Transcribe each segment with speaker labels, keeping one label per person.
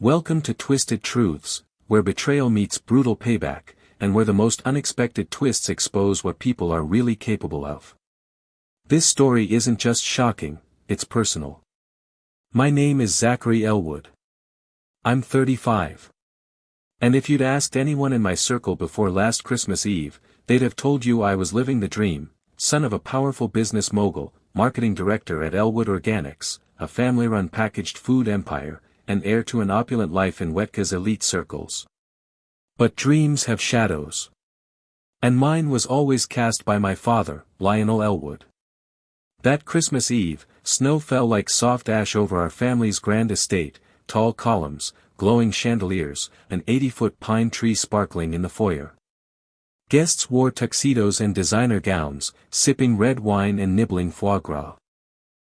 Speaker 1: Welcome to Twisted Truths, where betrayal meets brutal payback, and where the most unexpected twists expose what people are really capable of. This story isn't just shocking, it's personal. My name is Zachary Elwood. I'm 35. And if you'd asked anyone in my circle before last Christmas Eve, they'd have told you I was living the dream, son of a powerful business mogul, marketing director at Elwood Organics, a family-run packaged food empire, and heir to an opulent life in Wetka's elite circles. But dreams have shadows. And mine was always cast by my father, Lionel Elwood. That Christmas Eve, snow fell like soft ash over our family's grand estate, tall columns, glowing chandeliers, an 80-foot pine tree sparkling in the foyer. Guests wore tuxedos and designer gowns, sipping red wine and nibbling foie gras.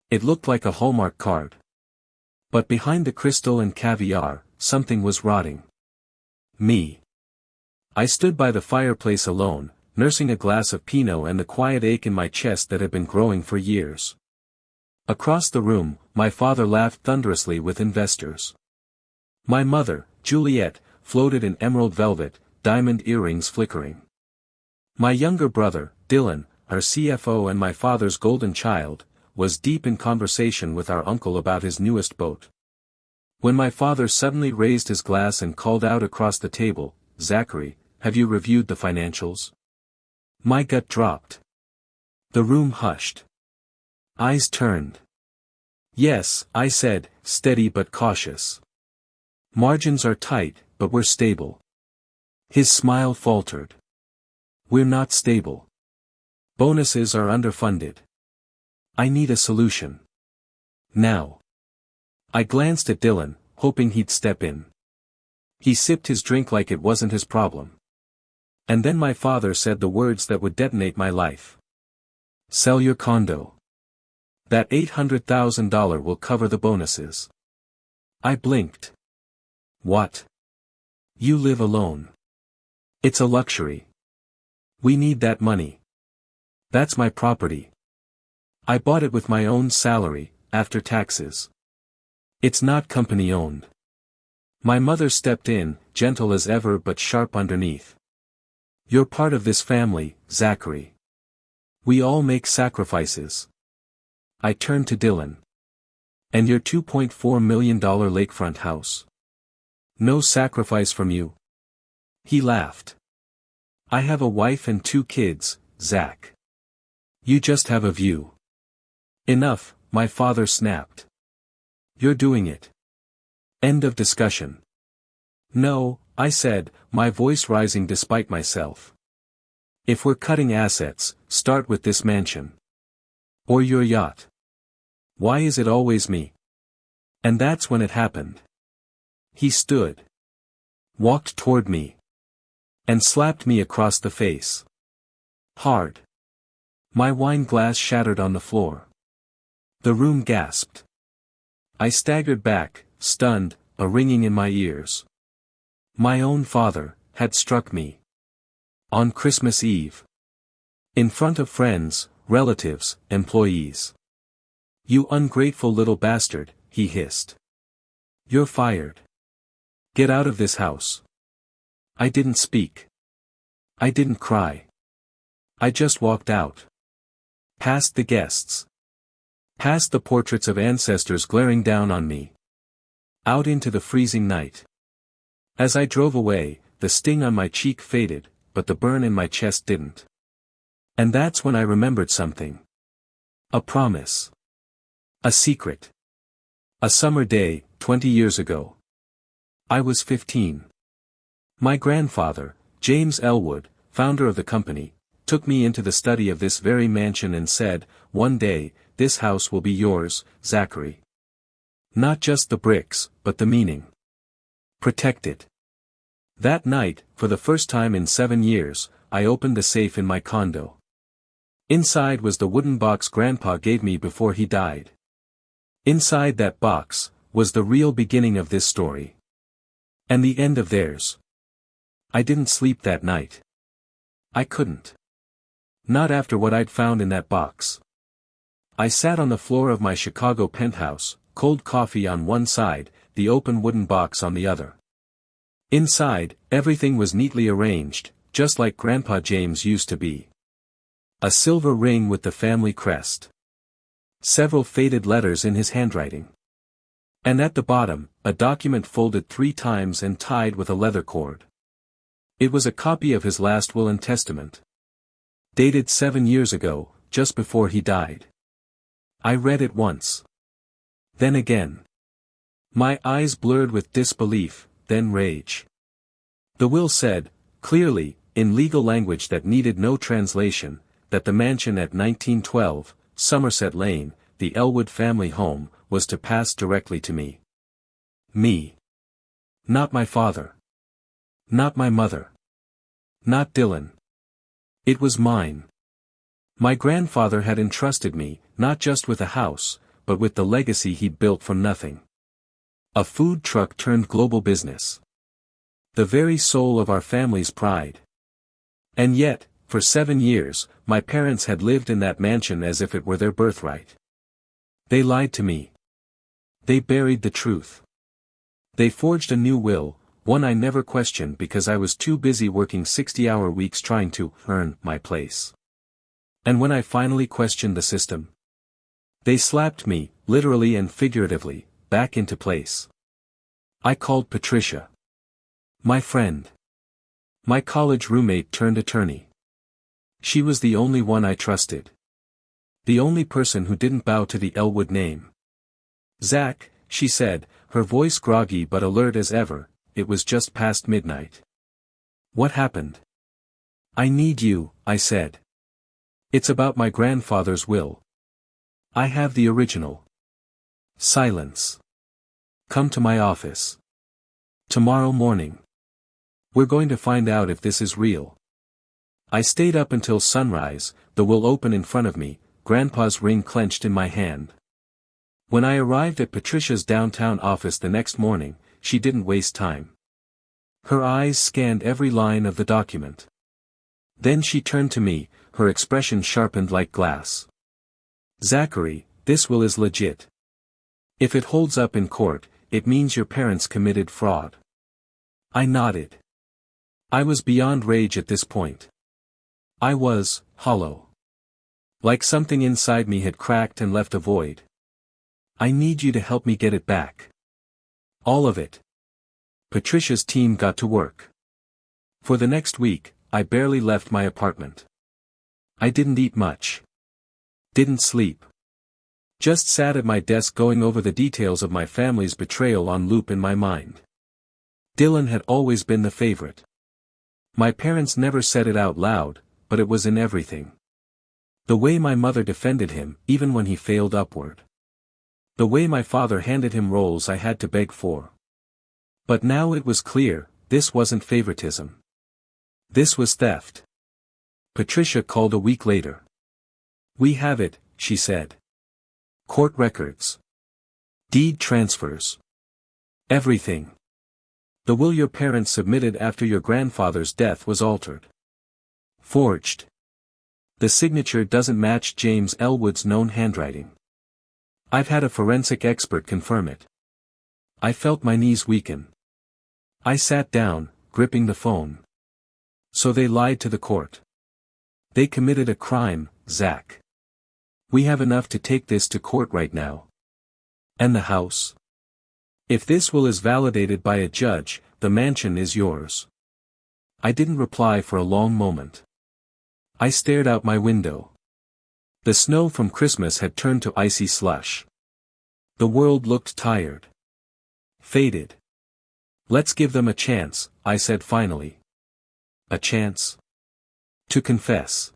Speaker 1: It looked like a Hallmark card. But behind the crystal and caviar, something was rotting. Me. I stood by the fireplace alone, nursing a glass of Pinot and the quiet ache in my chest that had been growing for years. Across the room, my father laughed thunderously with investors. My mother, Juliet, floated in emerald velvet, diamond earrings flickering. My younger brother, Dylan, our CFO and my father's golden child, was deep in conversation with our uncle about his newest boat. When my father suddenly raised his glass and called out across the table, "Zachary, have you reviewed the financials?" My gut dropped. The room hushed. Eyes turned. "Yes," I said, steady but cautious. "Margins are tight, but we're stable." His smile faltered. "We're not stable. Bonuses are underfunded. I need a solution. Now." I glanced at Dylan, hoping he'd step in. He sipped his drink like it wasn't his problem. And then my father said the words that would detonate my life. "Sell your condo. That $800,000 will cover the bonuses." I blinked. "What? You live alone. It's a luxury. We need that money. That's my property. I bought it with my own salary, after taxes. It's not company-owned." My mother stepped in, gentle as ever but sharp underneath. "You're part of this family, Zachary. We all make sacrifices." I turned to Dylan. "And your $2.4 million lakefront house? No sacrifice from you?" He laughed. "I have a wife and 2 kids, Zach. You just have a view." "Enough," my father snapped. "You're doing it. End of discussion." "No," I said, my voice rising despite myself. "If we're cutting assets, start with this mansion. Or your yacht. Why is it always me?" And that's when it happened. He stood. Walked toward me. And slapped me across the face. Hard. My wine glass shattered on the floor. The room gasped. I staggered back, stunned, a ringing in my ears. My own father had struck me. On Christmas Eve. In front of friends, relatives, employees. "You ungrateful little bastard," he hissed. "You're fired. Get out of this house." I didn't speak. I didn't cry. I just walked out. Past the guests. Past the portraits of ancestors glaring down on me. Out into the freezing night. As I drove away, the sting on my cheek faded, but the burn in my chest didn't. And that's when I remembered something. A promise. A secret. A summer day, 20 years ago. I was 15. My grandfather, James Elwood, founder of the company, took me into the study of this very mansion and said, "One day, this house will be yours, Zachary. Not just the bricks, but the meaning. Protect it." That night, for the first time in 7 years, I opened the safe in my condo. Inside was the wooden box Grandpa gave me before he died. Inside that box, was the real beginning of this story. And the end of theirs. I didn't sleep that night. I couldn't. Not after what I'd found in that box. I sat on the floor of my Chicago penthouse, cold coffee on one side, the open wooden box on the other. Inside, everything was neatly arranged, just like Grandpa James used to be. A silver ring with the family crest. Several faded letters in his handwriting. And at the bottom, a document folded 3 times and tied with a leather cord. It was a copy of his last will and testament. Dated 7 years ago, just before he died. I read it once. Then again. My eyes blurred with disbelief, then rage. The will said, clearly, in legal language that needed no translation, that the mansion at 1912, Somerset Lane, the Elwood family home, was to pass directly to me. Me. Not my father. Not my mother. Not Dylan. It was mine. My grandfather had entrusted me, not just with a house, but with the legacy he'd built from nothing. A food truck turned global business. The very soul of our family's pride. And yet, for 7 years, my parents had lived in that mansion as if it were their birthright. They lied to me. They buried the truth. They forged a new will, one I never questioned because I was too busy working 60-hour weeks trying to earn my place. And when I finally questioned the system, they slapped me, literally and figuratively, back into place. I called Patricia. My friend. My college roommate turned attorney. She was the only one I trusted. The only person who didn't bow to the Elwood name. Zach, she said, her voice groggy but alert as ever, it was just past midnight. What happened? I need you, I said. It's about my grandfather's will. I have the original. Silence. Come to my office. Tomorrow morning. We're going to find out if this is real. I stayed up until sunrise, the will open in front of me, Grandpa's ring clenched in my hand. When I arrived at Patricia's downtown office the next morning, she didn't waste time. Her eyes scanned every line of the document. Then she turned to me, her expression sharpened like glass. Zachary, this will is legit. If it holds up in court, it means your parents committed fraud. I nodded. I was beyond rage at this point. I was hollow. Like something inside me had cracked and left a void. I need you to help me get it back. All of it. Patricia's team got to work. For the next week, I barely left my apartment. I didn't eat much. Didn't sleep. Just sat at my desk going over the details of my family's betrayal on loop in my mind. Dylan had always been the favorite. My parents never said it out loud, but it was in everything. The way my mother defended him, even when he failed upward. The way my father handed him roles I had to beg for. But now it was clear, this wasn't favoritism. This was theft. Patricia called a week later. We have it, she said. Court records. Deed transfers. Everything. The will your parents submitted after your grandfather's death was altered. Forged. The signature doesn't match James Elwood's known handwriting. I've had a forensic expert confirm it. I felt my knees weaken. I sat down, gripping the phone. So they lied to the court. They committed a crime, Zach. We have enough to take this to court right now. And the house? If this will is validated by a judge, the mansion is yours. I didn't reply for a long moment. I stared out my window. The snow from Christmas had turned to icy slush. The world looked tired. Faded. Let's give them a chance, I said finally. A chance? To confess.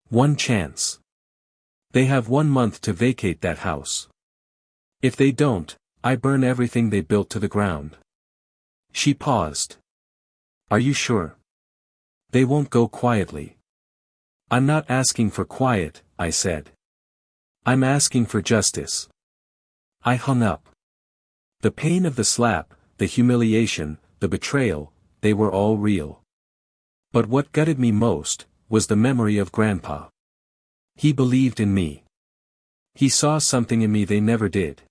Speaker 1: One chance. They have 1 month to vacate that house. If they don't, I burn everything they built to the ground. She paused. Are you sure? They won't go quietly. I'm not asking for quiet, I said. I'm asking for justice. I hung up. The pain of the slap, the humiliation, the betrayal, they were all real. But what gutted me most, was the memory of Grandpa. He believed in me. He saw something in me they never did.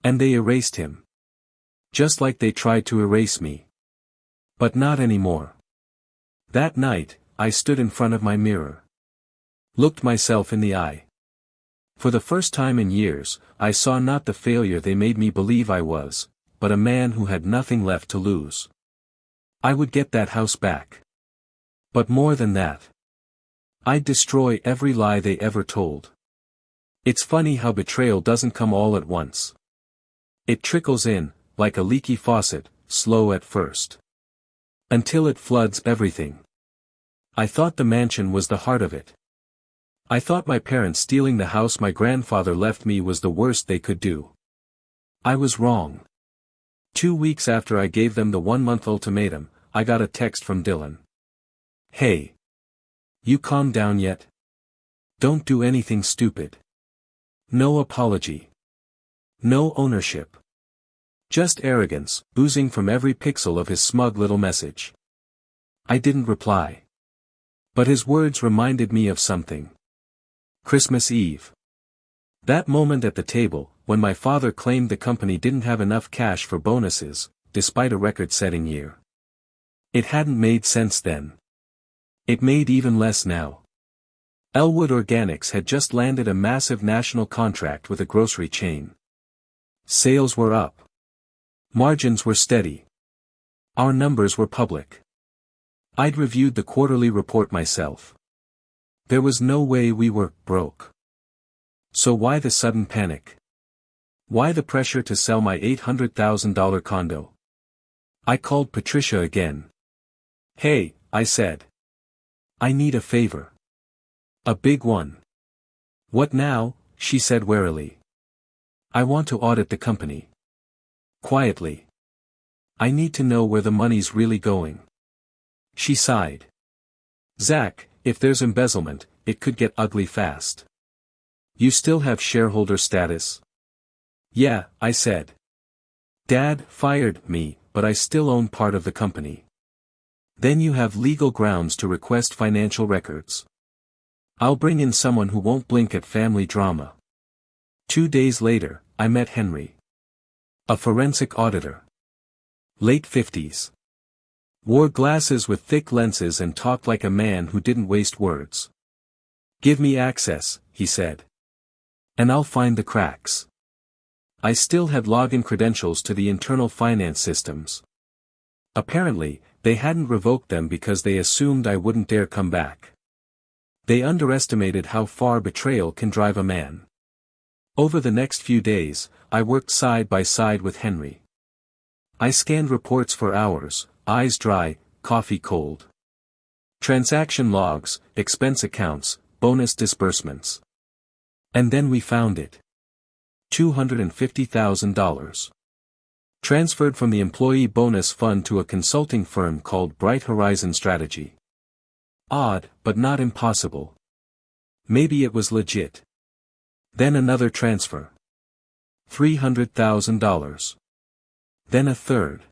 Speaker 1: And they erased him. Just like they tried to erase me. But not anymore. That night, I stood in front of my mirror. Looked myself in the eye. For the first time in years, I saw not the failure they made me believe I was, but a man who had nothing left to lose. I would get that house back. But more than that. I'd destroy every lie they ever told. It's funny how betrayal doesn't come all at once. It trickles in, like a leaky faucet, slow at first. Until it floods everything. I thought the mansion was the heart of it. I thought my parents stealing the house my grandfather left me was the worst they could do. I was wrong. 2 weeks after I gave them the 1-month ultimatum, I got a text from Dylan. Hey. You calmed down yet? Don't do anything stupid. No apology. No ownership. Just arrogance, oozing from every pixel of his smug little message. I didn't reply. But his words reminded me of something. Christmas Eve. That moment at the table, when my father claimed the company didn't have enough cash for bonuses, despite a record-setting year. It hadn't made sense then. It made even less now. Elwood Organics had just landed a massive national contract with a grocery chain. Sales were up. Margins were steady. Our numbers were public. I'd reviewed the quarterly report myself. There was no way we were broke. So why the sudden panic? Why the pressure to sell my $800,000 condo? I called Patricia again. Hey, I said. I need a favor. A big one. What now? She said warily. I want to audit the company. Quietly. I need to know where the money's really going. She sighed. Zach, if there's embezzlement, it could get ugly fast. You still have shareholder status? Yeah, I said. Dad fired me, but I still own part of the company. Then you have legal grounds to request financial records. I'll bring in someone who won't blink at family drama. 2 days later, I met Henry. A forensic auditor. Late 50s. Wore glasses with thick lenses and talked like a man who didn't waste words. Give me access, he said. And I'll find the cracks. I still had login credentials to the internal finance systems. Apparently, they hadn't revoked them because they assumed I wouldn't dare come back. They underestimated how far betrayal can drive a man. Over the next few days, I worked side by side with Henry. I scanned reports for hours, eyes dry, coffee cold. Transaction logs, expense accounts, bonus disbursements. And then we found it. $250,000. Transferred from the employee bonus fund to a consulting firm called Bright Horizon Strategy. Odd, but not impossible. Maybe it was legit. Then another transfer. $300,000. Then a third.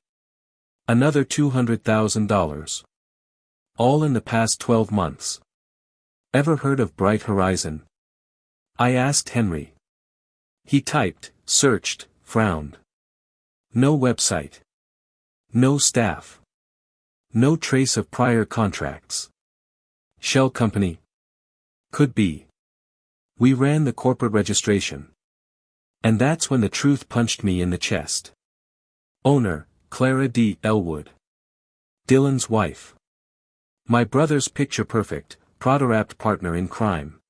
Speaker 1: Another $200,000. All in the past 12 months. Ever heard of Bright Horizon? I asked Henry. He typed, searched, frowned. No website. No staff. No trace of prior contracts. Shell company? Could be. We ran the corporate registration. And that's when the truth punched me in the chest. Owner, Clara D. Elwood. Dylan's wife. My brother's picture-perfect, Prada-wrapped partner in crime.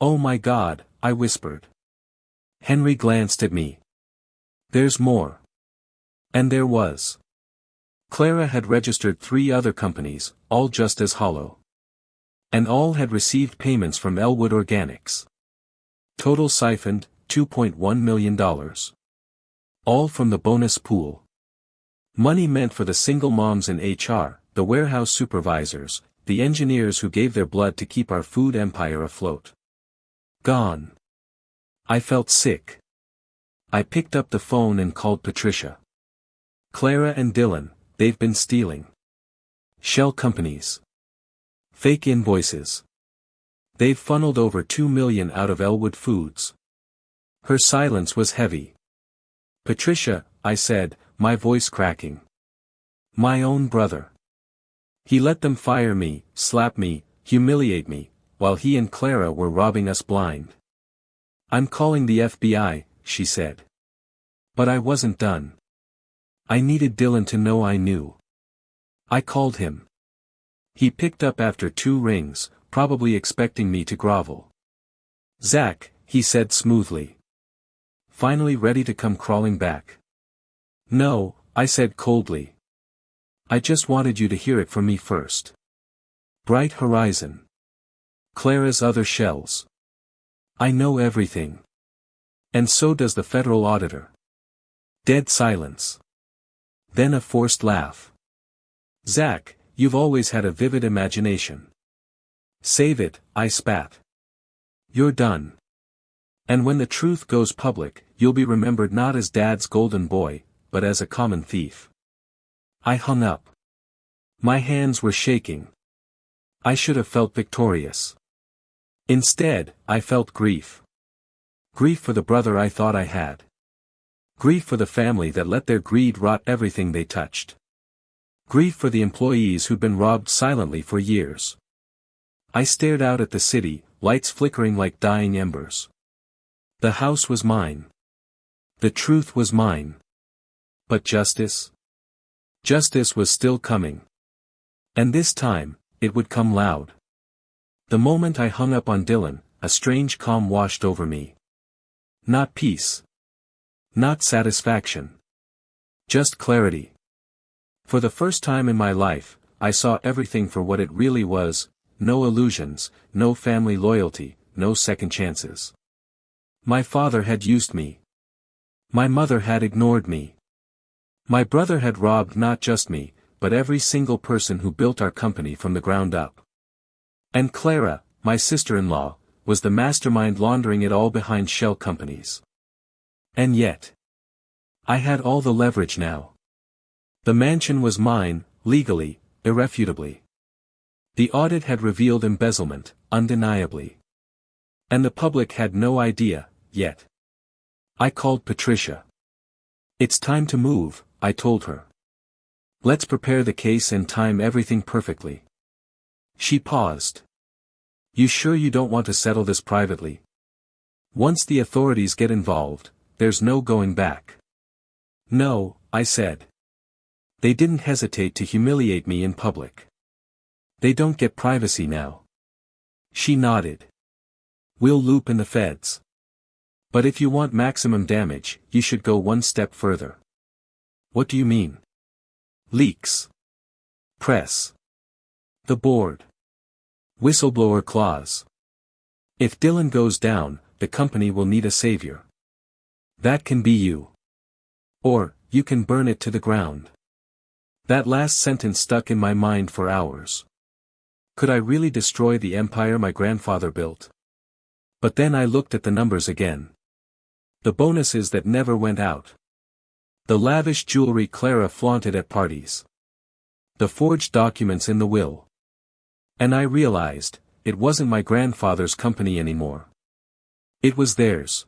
Speaker 1: Oh my God, I whispered. Henry glanced at me. There's more. And there was. Clara had registered 3 other companies, all just as hollow. And all had received payments from Elwood Organics. Total siphoned, $2.1 million. All from the bonus pool. Money meant for the single moms in HR, the warehouse supervisors, the engineers who gave their blood to keep our food empire afloat. Gone. I felt sick. I picked up the phone and called Patricia. Clara and Dylan, they've been stealing. Shell companies. Fake invoices. They've funneled over $2 million out of Elwood Foods. Her silence was heavy. Patricia, I said, my voice cracking. My own brother. He let them fire me, slap me, humiliate me, while he and Clara were robbing us blind. I'm calling the FBI, she said. But I wasn't done. I needed Dylan to know I knew. I called him. He picked up after 2 rings, probably expecting me to grovel. Zach, he said smoothly. Finally ready to come crawling back. No, I said coldly. I just wanted you to hear it from me first. Bright horizon. Clara's other shells. I know everything. And so does the federal auditor. Dead silence. Then a forced laugh. Zach, you've always had a vivid imagination. Save it, I spat. You're done. And when the truth goes public, you'll be remembered not as Dad's golden boy, but as a common thief. I hung up. My hands were shaking. I should have felt victorious. Instead, I felt grief. Grief for the brother I thought I had. Grief for the family that let their greed rot everything they touched. Grief for the employees who'd been robbed silently for years. I stared out at the city, lights flickering like dying embers. The house was mine. The truth was mine. But justice? Justice was still coming. And this time, it would come loud. The moment I hung up on Dylan, a strange calm washed over me. Not peace. Not satisfaction. Just clarity. For the first time in my life, I saw everything for what it really was, no illusions, no family loyalty, no second chances. My father had used me. My mother had ignored me. My brother had robbed not just me, but every single person who built our company from the ground up. And Clara, my sister-in-law, was the mastermind laundering it all behind shell companies. And yet, I had all the leverage now. The mansion was mine, legally, irrefutably. The audit had revealed embezzlement, undeniably. And the public had no idea, yet. I called Patricia. It's time to move, I told her. Let's prepare the case and time everything perfectly. She paused. You sure you don't want to settle this privately? Once the authorities get involved, there's no going back. No, I said. They didn't hesitate to humiliate me in public. They don't get privacy now. She nodded. We'll loop in the feds. But if you want maximum damage, you should go one step further. What do you mean? Leaks. Press. The board. Whistleblower clause. If Dylan goes down, the company will need a savior. That can be you. Or, you can burn it to the ground. That last sentence stuck in my mind for hours. Could I really destroy the empire my grandfather built? But then I looked at the numbers again. The bonuses that never went out. The lavish jewelry Clara flaunted at parties. The forged documents in the will. And I realized, it wasn't my grandfather's company anymore. It was theirs.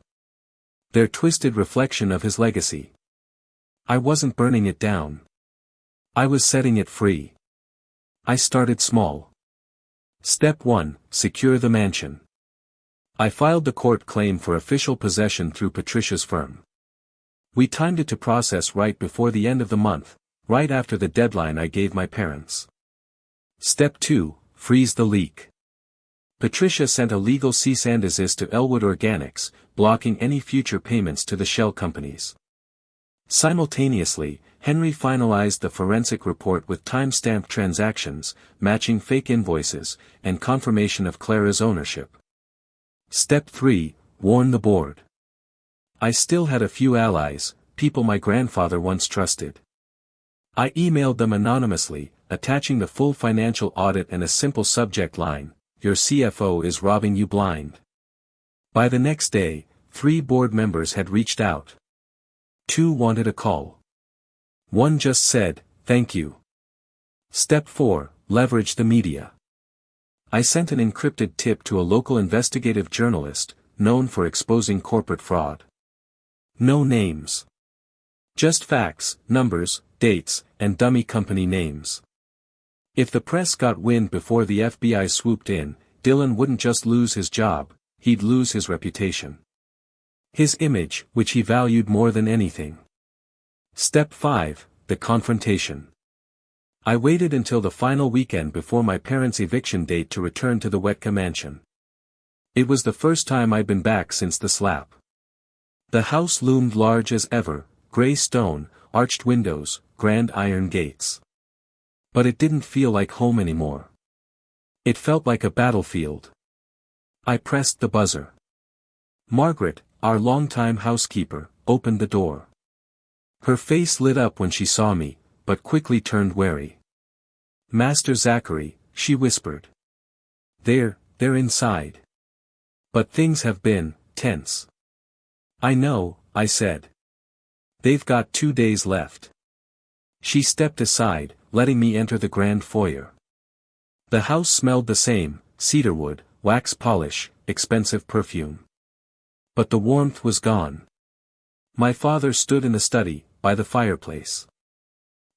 Speaker 1: Their twisted reflection of his legacy. I wasn't burning it down. I was setting it free. I started small. Step 1, secure the mansion. I filed the court claim for official possession through Patricia's firm. We timed it to process right before the end of the month, right after the deadline I gave my parents. Step 2, freeze the leak. Patricia sent a legal cease and desist to Elwood Organics, blocking any future payments to the shell companies. Simultaneously, Henry finalized the forensic report with time-stamped transactions, matching fake invoices, and confirmation of Clara's ownership. Step 3, warn the board. I still had a few allies, people my grandfather once trusted. I emailed them anonymously, attaching the full financial audit and a simple subject line, "Your CFO is robbing you blind." By the next day, 3 board members had reached out. 2 wanted a call. 1 just said, "Thank you." Step 4, leverage the media. I sent an encrypted tip to a local investigative journalist, known for exposing corporate fraud. No names. Just facts, numbers, dates, and dummy company names. If the press got wind before the FBI swooped in, Dylan wouldn't just lose his job, he'd lose his reputation. His image, which he valued more than anything. Step 5, the confrontation. I waited until the final weekend before my parents' eviction date to return to the Wetka mansion. It was the first time I'd been back since the slap. The house loomed large as ever, gray stone, arched windows, grand iron gates. But it didn't feel like home anymore. It felt like a battlefield. I pressed the buzzer. Margaret, our longtime housekeeper, opened the door. Her face lit up when she saw me, but quickly turned wary. Master Zachary, she whispered. They're inside. But things have been tense. I know, I said. They've got 2 days left. She stepped aside, letting me enter the grand foyer. The house smelled the same, cedarwood, wax polish, expensive perfume. But the warmth was gone. My father stood in the study, by the fireplace.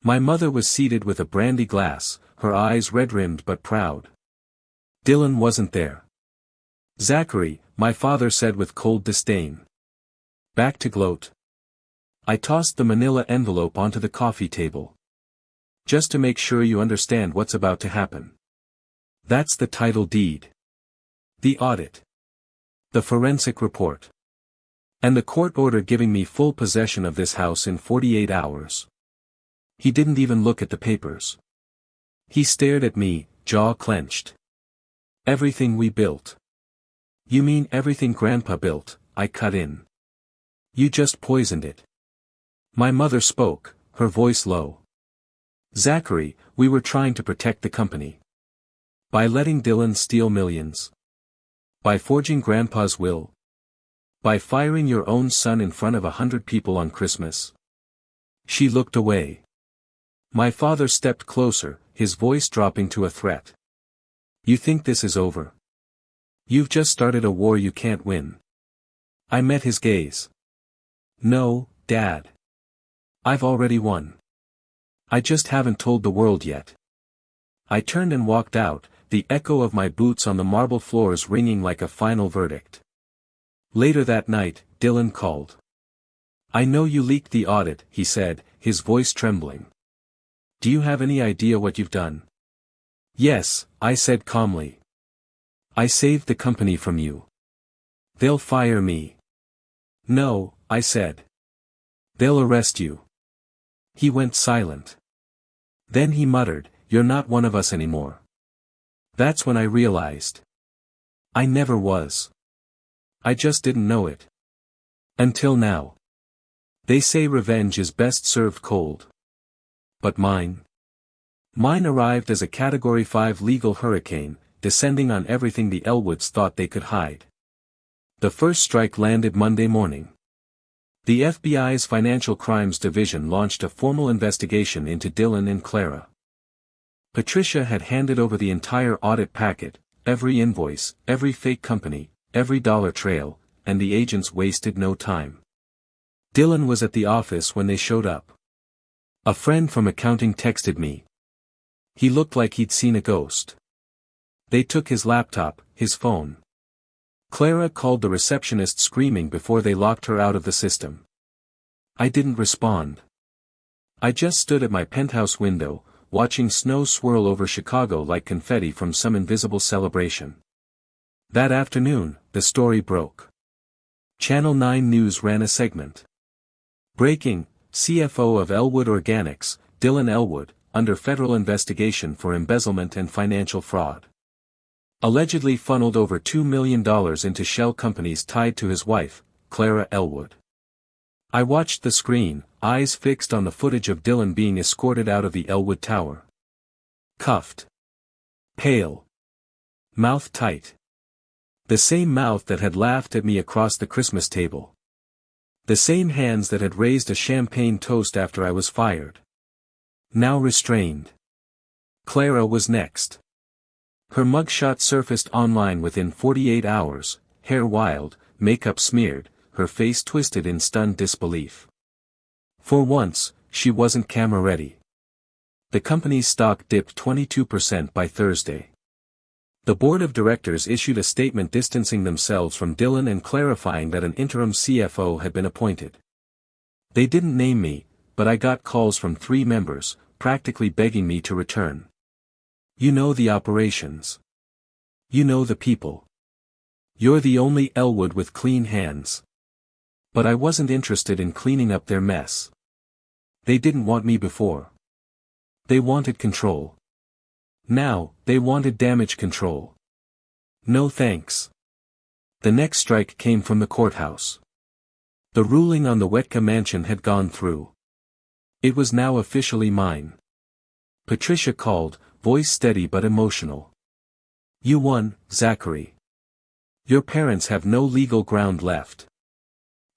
Speaker 1: My mother was seated with a brandy glass, her eyes red-rimmed but proud. Dylan wasn't there. Zachary, my father said with cold disdain. Back to gloat. I tossed the manila envelope onto the coffee table. Just to make sure you understand what's about to happen. That's the title deed. The audit. The forensic report. And the court order giving me full possession of this house in 48 hours. He didn't even look at the papers. He stared at me, jaw clenched. Everything we built. You mean everything Grandpa built, I cut in. You just poisoned it. My mother spoke, her voice low. Zachary, we were trying to protect the company. By letting Dylan steal millions. By forging Grandpa's will. By firing your own son in front of 100 people on Christmas. She looked away. My father stepped closer, his voice dropping to a threat. You think this is over? You've just started a war you can't win. I met his gaze. No, Dad. I've already won. I just haven't told the world yet. I turned and walked out, the echo of my boots on the marble floors ringing like a final verdict. Later that night, Dylan called. I know you leaked the audit, he said, his voice trembling. Do you have any idea what you've done? Yes, I said calmly. I saved the company from you. They'll fire me. No, I said. They'll arrest you. He went silent. Then he muttered, You're not one of us anymore. That's when I realized. I never was. I just didn't know it. Until now. They say revenge is best served cold. But mine? Mine arrived as a Category 5 legal hurricane, descending on everything the Elwoods thought they could hide. The first strike landed Monday morning. The FBI's Financial Crimes Division launched a formal investigation into Dylan and Clara. Patricia had handed over the entire audit packet, every invoice, every fake company, every dollar trail, and the agents wasted no time. Dylan was at the office when they showed up. A friend from accounting texted me. He looked like he'd seen a ghost. They took his laptop, his phone. Clara called the receptionist screaming before they locked her out of the system. I didn't respond. I just stood at my penthouse window, watching snow swirl over Chicago like confetti from some invisible celebration. That afternoon, the story broke. Channel 9 News ran a segment. Breaking, CFO of Elwood Organics, Dylan Elwood, under federal investigation for embezzlement and financial fraud. Allegedly funneled over $2 million into shell companies tied to his wife, Clara Elwood. I watched the screen, eyes fixed on the footage of Dylan being escorted out of the Elwood Tower. Cuffed. Pale. Mouth tight. The same mouth that had laughed at me across the Christmas table. The same hands that had raised a champagne toast after I was fired. Now restrained. Clara was next. Her mugshot surfaced online within 48 hours, hair wild, makeup smeared, her face twisted in stunned disbelief. For once, she wasn't camera ready. The company's stock dipped 22% by Thursday. The board of directors issued a statement distancing themselves from Dylan and clarifying that an interim CFO had been appointed. They didn't name me, but I got calls from 3 members, practically begging me to return. You know the operations. You know the people. You're the only Elwood with clean hands. But I wasn't interested in cleaning up their mess. They didn't want me before. They wanted control. Now, they wanted damage control. No thanks. The next strike came from the courthouse. The ruling on the Wetka mansion had gone through. It was now officially mine. Patricia called, voice steady but emotional. You won, Zachary. Your parents have no legal ground left.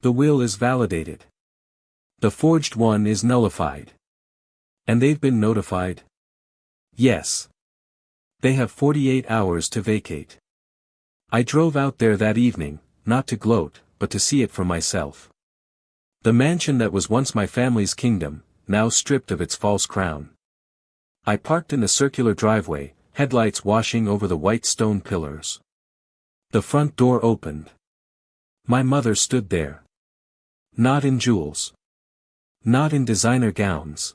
Speaker 1: The will is validated. The forged one is nullified. And they've been notified? Yes. They have 48 hours to vacate. I drove out there that evening, not to gloat, but to see it for myself. The mansion that was once my family's kingdom, now stripped of its false crown. I parked in the circular driveway, headlights washing over the white stone pillars. The front door opened. My mother stood there. Not in jewels. Not in designer gowns.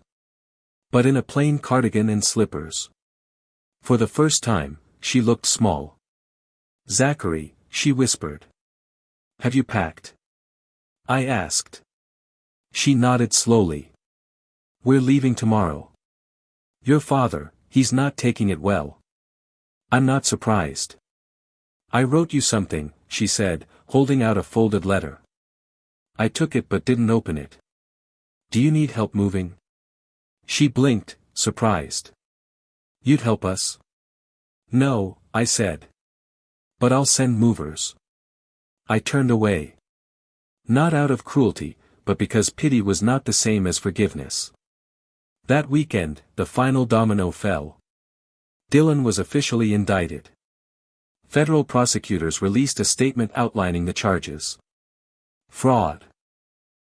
Speaker 1: But in a plain cardigan and slippers. For the first time, she looked small. Zachary, she whispered. Have you packed? I asked. She nodded slowly. We're leaving tomorrow. Your father, he's not taking it well. I'm not surprised. I wrote you something, she said, holding out a folded letter. I took it but didn't open it. Do you need help moving? She blinked, surprised. You'd help us? No, I said. But I'll send movers. I turned away. Not out of cruelty, but because pity was not the same as forgiveness. That weekend, the final domino fell. Dylan was officially indicted. Federal prosecutors released a statement outlining the charges. Fraud.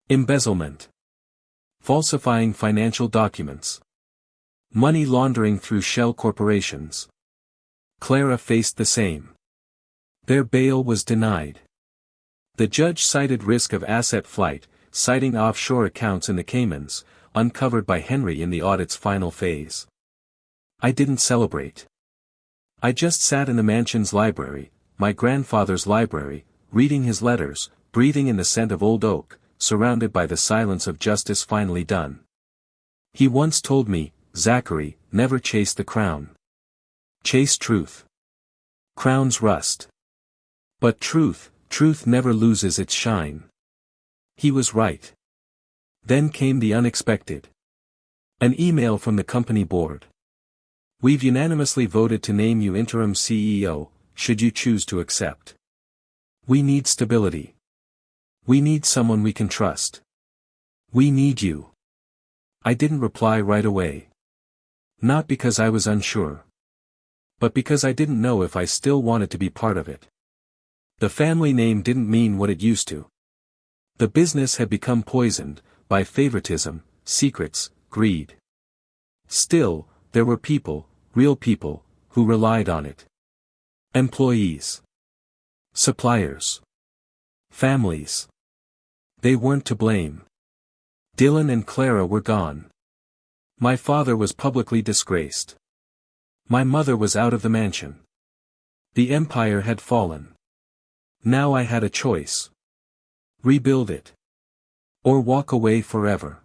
Speaker 1: Embezzlement. Falsifying financial documents. Money laundering through shell corporations. Clara faced the same. Their bail was denied. The judge cited risk of asset flight, citing offshore accounts in the Caymans, uncovered by Henry in the audit's final phase. I didn't celebrate. I just sat in the mansion's library, my grandfather's library, reading his letters, breathing in the scent of old oak, surrounded by the silence of justice finally done. He once told me, Zachary, never chase the crown. Chase truth. Crowns rust. But truth never loses its shine. He was right. Then came the unexpected. An email from the company board. We've unanimously voted to name you interim CEO, should you choose to accept. We need stability. We need someone we can trust. We need you. I didn't reply right away. Not because I was unsure. But because I didn't know if I still wanted to be part of it. The family name didn't mean what it used to. The business had become poisoned, by favoritism, secrets, greed. Still, there were people, real people, who relied on it. Employees. Suppliers. Families. They weren't to blame. Dylan and Clara were gone. My father was publicly disgraced. My mother was out of the mansion. The empire had fallen. Now I had a choice. Rebuild it. Or walk away forever.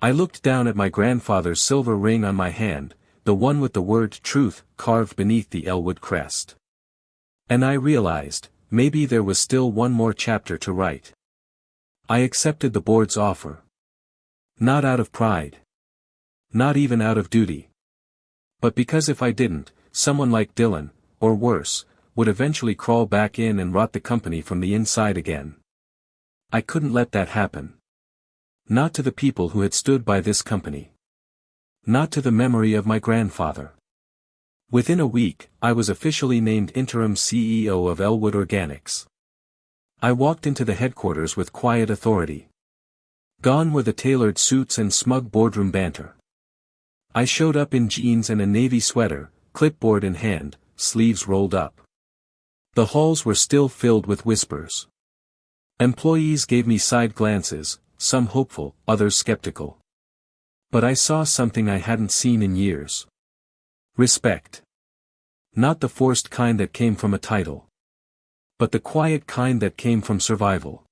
Speaker 1: I looked down at my grandfather's silver ring on my hand, the one with the word truth carved beneath the Elwood crest. And I realized, maybe there was still one more chapter to write. I accepted the board's offer. Not out of pride. Not even out of duty. But because if I didn't, someone like Dylan, or worse, would eventually crawl back in and rot the company from the inside again. I couldn't let that happen. Not to the people who had stood by this company. Not to the memory of my grandfather. Within a week, I was officially named interim CEO of Elwood Organics. I walked into the headquarters with quiet authority. Gone were the tailored suits and smug boardroom banter. I showed up in jeans and a navy sweater, clipboard in hand, sleeves rolled up. The halls were still filled with whispers. Employees gave me side glances, some hopeful, others skeptical. But I saw something I hadn't seen in years. Respect. Not the forced kind that came from a title. But the quiet kind that came from survival.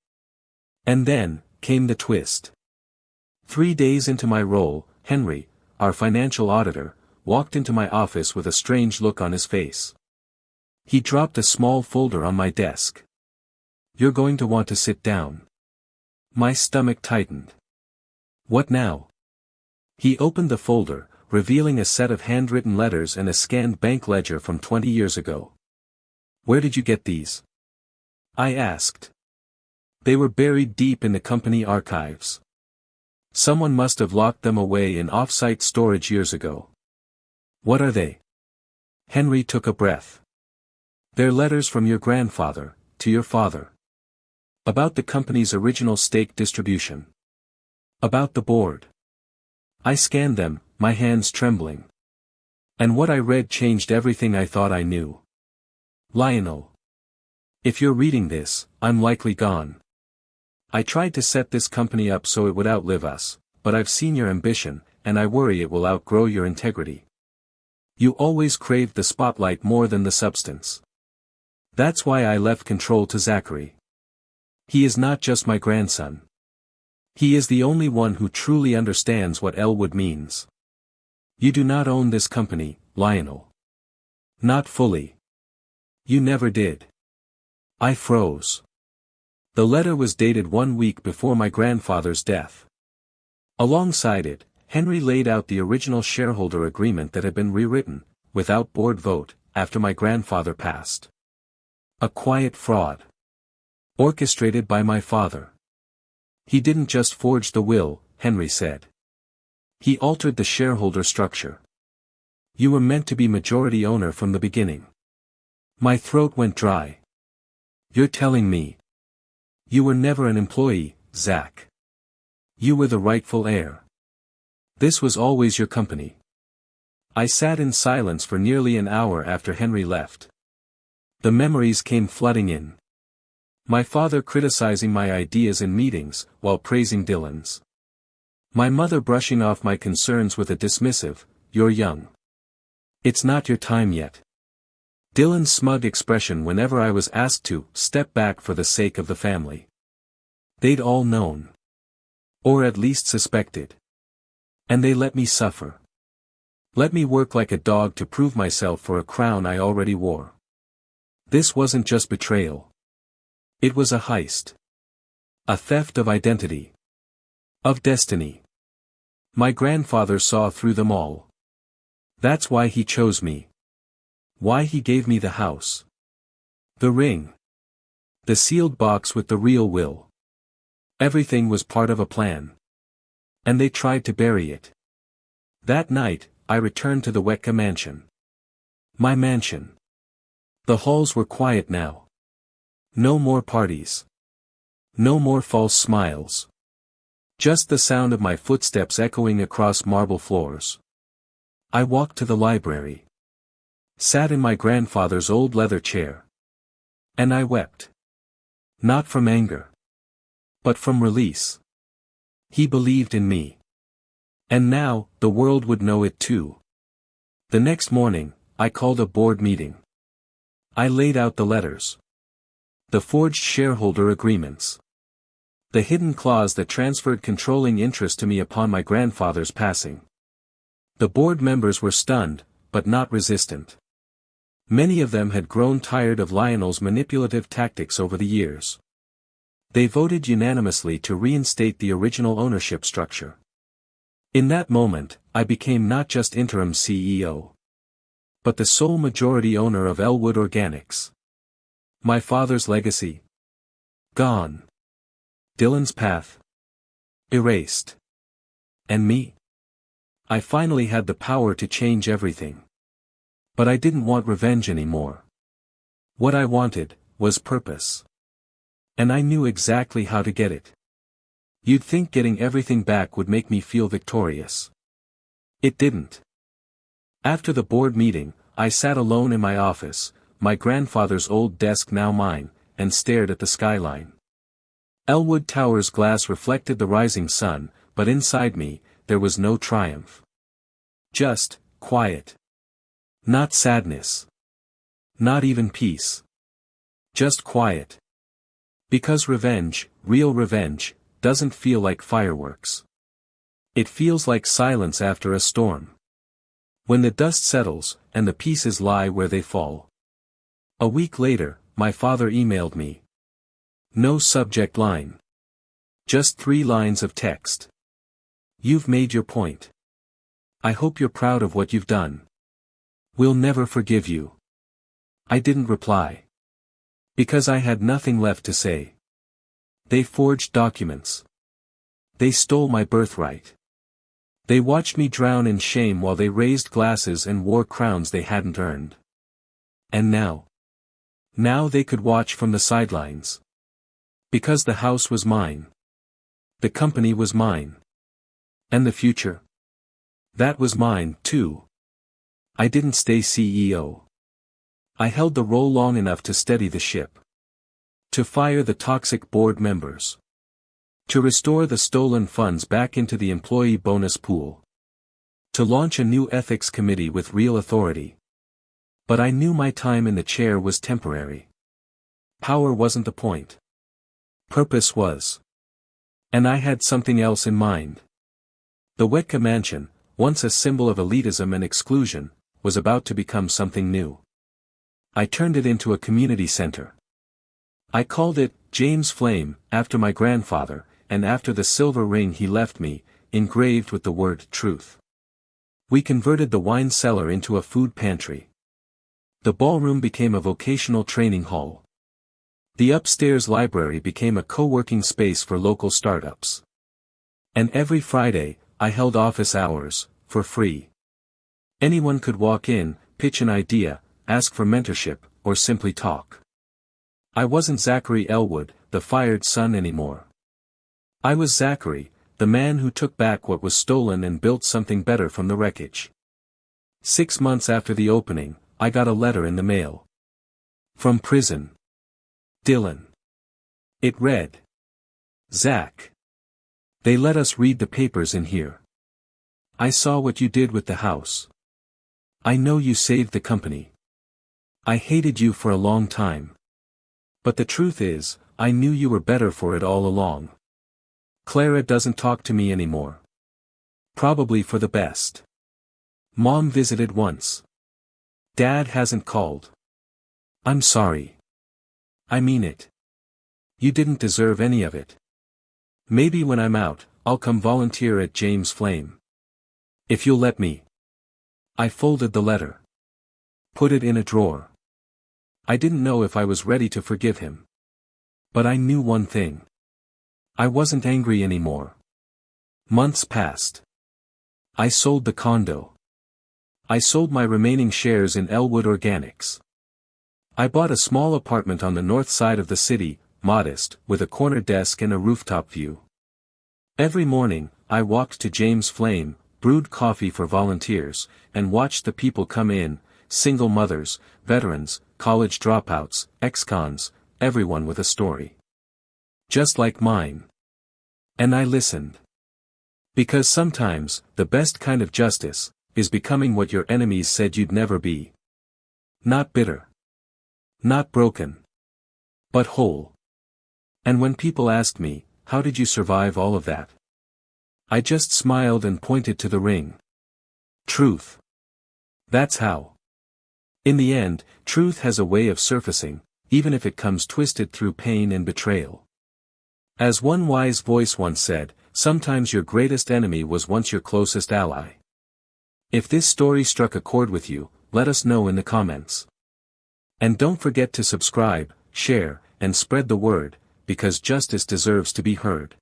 Speaker 1: And then, came the twist. 3 days into my role, Henry, our financial auditor, walked into my office with a strange look on his face. He dropped a small folder on my desk. "You're going to want to sit down." My stomach tightened. What now? He opened the folder, revealing a set of handwritten letters and a scanned bank ledger from 20 years ago. "Where did you get these?" I asked. They were buried deep in the company archives. Someone must have locked them away in off-site storage years ago. "What are they?" Henry took a breath. "They're letters from your grandfather, to your father. About the company's original stake distribution. About the board." I scanned them, my hands trembling. And what I read changed everything I thought I knew. "Lionel. If you're reading this, I'm likely gone. I tried to set this company up so it would outlive us, but I've seen your ambition, and I worry it will outgrow your integrity. You always craved the spotlight more than the substance. That's why I left control to Zachary. He is not just my grandson. He is the only one who truly understands what Elwood means. You do not own this company, Lionel. Not fully. You never did." I froze. The letter was dated 1 week before my grandfather's death. Alongside it, Henry laid out the original shareholder agreement that had been rewritten, without board vote, after my grandfather passed. A quiet fraud. Orchestrated by my father. He didn't just forge the will, Henry said. He altered the shareholder structure. You were meant to be majority owner from the beginning. My throat went dry. You're telling me. You were never an employee, Zach. You were the rightful heir. This was always your company. I sat in silence for nearly an hour after Henry left. The memories came flooding in. My father criticizing my ideas in meetings, while praising Dylan's. My mother brushing off my concerns with a dismissive, "You're young. It's not your time yet." Dylan's smug expression whenever I was asked to step back for the sake of the family. They'd all known. Or at least suspected. And they let me suffer. Let me work like a dog to prove myself for a crown I already wore. This wasn't just betrayal. It was a heist. A theft of identity. Of destiny. My grandfather saw through them all. That's why he chose me. Why he gave me the house. The ring. The sealed box with the real will. Everything was part of a plan. And they tried to bury it. That night, I returned to the Wetka mansion. My mansion. The halls were quiet now. No more parties. No more false smiles. Just the sound of my footsteps echoing across marble floors. I walked to the library. Sat in my grandfather's old leather chair. And I wept. Not from anger. But from release. He believed in me. And now, the world would know it too. The next morning, I called a board meeting. I laid out the letters. The forged shareholder agreements. The hidden clause that transferred controlling interest to me upon my grandfather's passing. The board members were stunned, but not resistant. Many of them had grown tired of Lionel's manipulative tactics over the years. They voted unanimously to reinstate the original ownership structure. In that moment, I became not just interim CEO. But the sole majority owner of Elwood Organics. My father's legacy. Gone. Dylan's path. Erased. And me? I finally had the power to change everything. But I didn't want revenge anymore. What I wanted, was purpose. And I knew exactly how to get it. You'd think getting everything back would make me feel victorious. It didn't. After the board meeting, I sat alone in my office, my grandfather's old desk now mine, and stared at the skyline. Elwood Tower's glass reflected the rising sun, but inside me, there was no triumph. Just quiet. Not sadness. Not even peace. Just quiet. Because revenge, real revenge, doesn't feel like fireworks. It feels like silence after a storm. When the dust settles, and the pieces lie where they fall. A week later, my father emailed me. No subject line. Just 3 lines of text. You've made your point. I hope you're proud of what you've done. We'll never forgive you. I didn't reply. Because I had nothing left to say. They forged documents. They stole my birthright. They watched me drown in shame while they raised glasses and wore crowns they hadn't earned. And now? Now they could watch from the sidelines. Because the house was mine. The company was mine. And the future? That was mine, too. I didn't stay CEO. I held the role long enough to steady the ship. To fire the toxic board members. To restore the stolen funds back into the employee bonus pool. To launch a new ethics committee with real authority. But I knew my time in the chair was temporary. Power wasn't the point. Purpose was. And I had something else in mind. The Wetka mansion, once a symbol of elitism and exclusion, was about to become something new. I turned it into a community center. I called it James Flame, after my grandfather, and after the silver ring he left me, engraved with the word truth. We converted the wine cellar into a food pantry. The ballroom became a vocational training hall. The upstairs library became a co-working space for local startups. And every Friday, I held office hours, for free. Anyone could walk in, pitch an idea, ask for mentorship, or simply talk. I wasn't Zachary Elwood, the fired son anymore. I was Zachary, the man who took back what was stolen and built something better from the wreckage. 6 months after the opening, I got a letter in the mail. From prison. Dylan. It read. Zach. They let us read the papers in here. I saw what you did with the house. I know you saved the company. I hated you for a long time. But the truth is, I knew you were better for it all along. Clara doesn't talk to me anymore. Probably for the best. Mom visited once. Dad hasn't called. I'm sorry. I mean it. You didn't deserve any of it. Maybe when I'm out, I'll come volunteer at James Flame. If you'll let me. I folded the letter. Put it in a drawer. I didn't know if I was ready to forgive him. But I knew one thing. I wasn't angry anymore. Months passed. I sold the condo. I sold my remaining shares in Elwood Organics. I bought a small apartment on the north side of the city, modest, with a corner desk and a rooftop view. Every morning, I walked to James Flame, brewed coffee for volunteers, and watched the people come in, single mothers, veterans, college dropouts, ex-cons, everyone with a story. Just like mine. And I listened. Because sometimes, the best kind of justice, is becoming what your enemies said you'd never be. Not bitter. Not broken. But whole. And when people asked me, how did you survive all of that? I just smiled and pointed to the ring. Truth. That's how. In the end, truth has a way of surfacing, even if it comes twisted through pain and betrayal. As one wise voice once said, sometimes your greatest enemy was once your closest ally. If this story struck a chord with you, let us know in the comments. And don't forget to subscribe, share, and spread the word, because justice deserves to be heard.